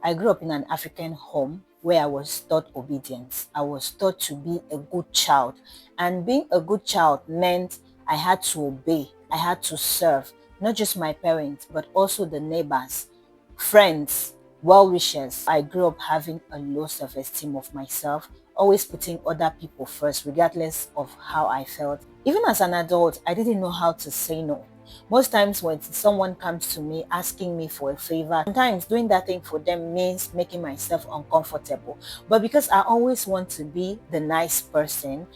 I grew up in an African home where I was taught obedience. I was taught to be a good child. And being a good child meant I had to obey, I had to serve, not just my parents, but also the neighbors, friends, well wishers. I grew up having a low self esteem of myself, always putting other people first, regardless of how I felt. Even as an adult, I didn't know how to say no. Most times when someone comes to me asking me for a favor, sometimes doing that thing for them means making myself uncomfortable. But because I always want to be the nice person,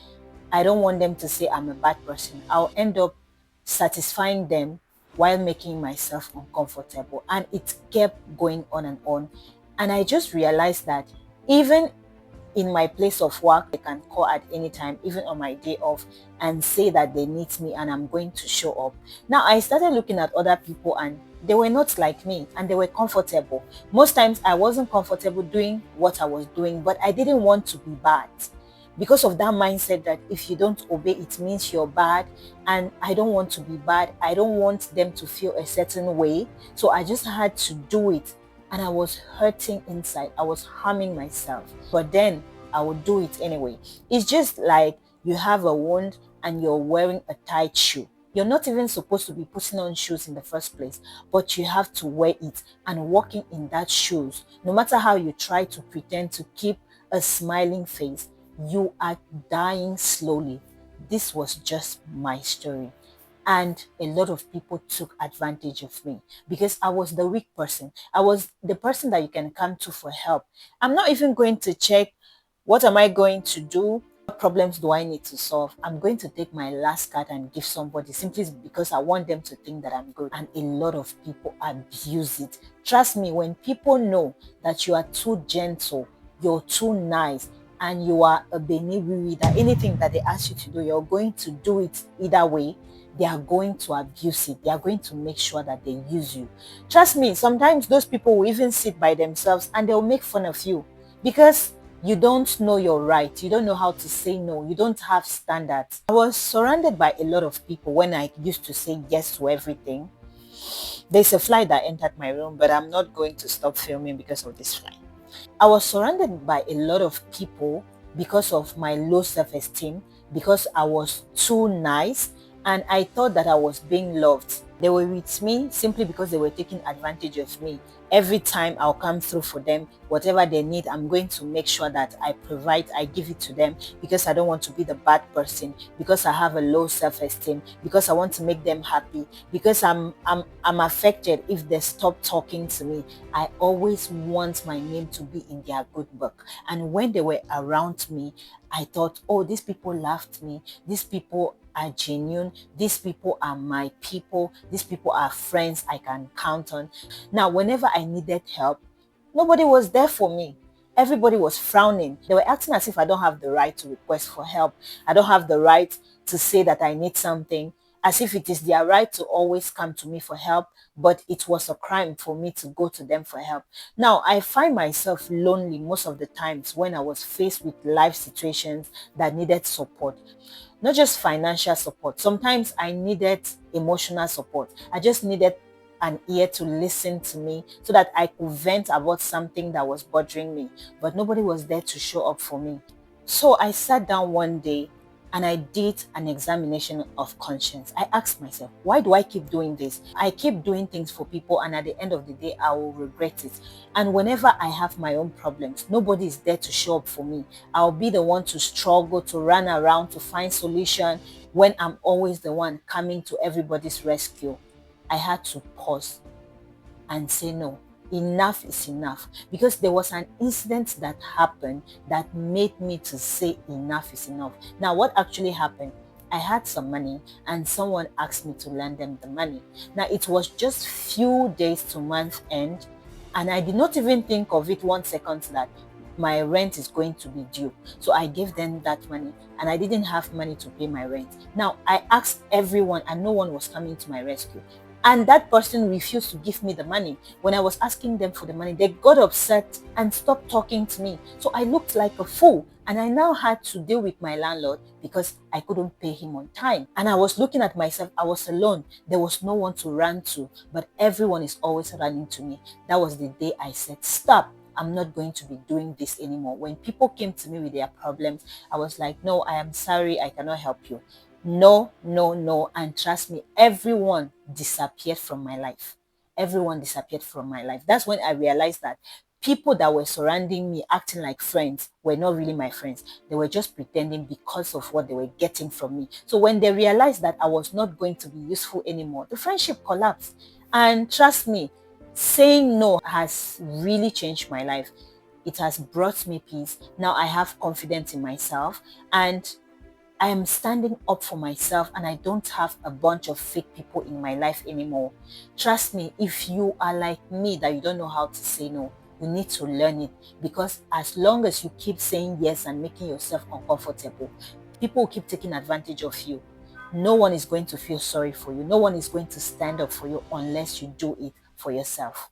I don't want them to say I'm a bad person. I'll end up satisfying them while making myself uncomfortable. And it kept going on and on. And I just realized that even in my place of work, they can call at any time, even on my day off, and say that they need me and I'm going to show up. Now, I started looking at other people and they were not like me and they were comfortable. Most times, I wasn't comfortable doing what I was doing, but I didn't want to be bad because of that mindset that if you don't obey, it means you're bad. And I don't want to be bad. I don't want them to feel a certain way. So I just had to do it. And I was hurting inside. I was harming myself. But then I would do it anyway. It's just like you have a wound and you're wearing a tight shoe. You're not even supposed to be putting on shoes in the first place, but you have to wear it and walking in that shoes. No matter how you try to pretend to keep a smiling face, you are dying slowly. This was just my story. And a lot of people took advantage of me because I was the weak person. I was the person that you can come to for help. I'm not even going to check what am I going to do? What problems do I need to solve? I'm going to take my last card and give somebody simply because I want them to think that I'm good. And a lot of people abuse it. Trust me, when people know that you are too gentle, you're too nice, and you are a beniwi, that anything that they ask you to do, you're going to do it either way, they are going to abuse it. They are going to make sure that they use you. Trust me, sometimes those people will even sit by themselves and they'll make fun of you because you don't know your right. You don't know how to say no. You don't have standards. I was surrounded by a lot of people when I used to say yes to everything. There's a fly that entered my room, but I'm not going to stop filming because of this fly. I was surrounded by a lot of people because of my low self-esteem, because I was too nice and I thought that I was being loved. They were with me simply because they were taking advantage of me. Every time I'll come through for them, whatever they need, I'm going to make sure that I provide, I give it to them because I don't want to be the bad person, because I have a low self-esteem, because I want to make them happy, because I'm affected if they stop talking to me. I always want my name to be in their good book. And when they were around me, I thought, oh, these people loved me. These people are genuine. These people are my people. These people are friends I can count on. Now, whenever I needed help, nobody was there for me. Everybody was frowning. They were acting as if I don't have the right to request for help. I don't have the right to say that I need something, as if it is their right to always come to me for help, but it was a crime for me to go to them for help. Now, I find myself lonely most of the times when I was faced with life situations that needed support. Not just financial support. Sometimes I needed emotional support. I just needed an ear to listen to me so that I could vent about something that was bothering me. But nobody was there to show up for me. So I sat down one day and I did an examination of conscience. I asked myself, why do I keep doing this? I keep doing things for people and at the end of the day, I will regret it. And whenever I have my own problems, nobody is there to show up for me. I'll be the one to struggle, to run around, to find solution when I'm always the one coming to everybody's rescue. I had to pause and say no. Enough is enough, because there was an incident that happened that made me to say enough is enough. Now, what actually happened? I had some money and someone asked me to lend them the money. Now, it was just few days to month end and I did not even think of it 1 second that my rent is going to be due. So I gave them that money and I didn't have money to pay my rent. Now, I asked everyone and no one was coming to my rescue. And that person refused to give me the money. When I was asking them for the money, they got upset and stopped talking to me. So I looked like a fool. And I now had to deal with my landlord because I couldn't pay him on time. And I was looking at myself, I was alone. There was no one to run to, but everyone is always running to me. That was the day I said, stop. I'm not going to be doing this anymore. When people came to me with their problems, I was like, no, I am sorry, I cannot help you. No, no, no. And trust me, everyone disappeared from my life. Everyone disappeared from my life. That's when I realized that people that were surrounding me, acting like friends, were not really my friends. They were just pretending because of what they were getting from me. So when they realized that I was not going to be useful anymore, the friendship collapsed. And trust me, saying no has really changed my life. It has brought me peace. Now I have confidence in myself, and I am standing up for myself, and I don't have a bunch of fake people in my life anymore. Trust me, if you are like me that you don't know how to say no, you need to learn it, because as long as you keep saying yes and making yourself uncomfortable, people will keep taking advantage of you. No one is going to feel sorry for you. No one is going to stand up for you unless you do it for yourself.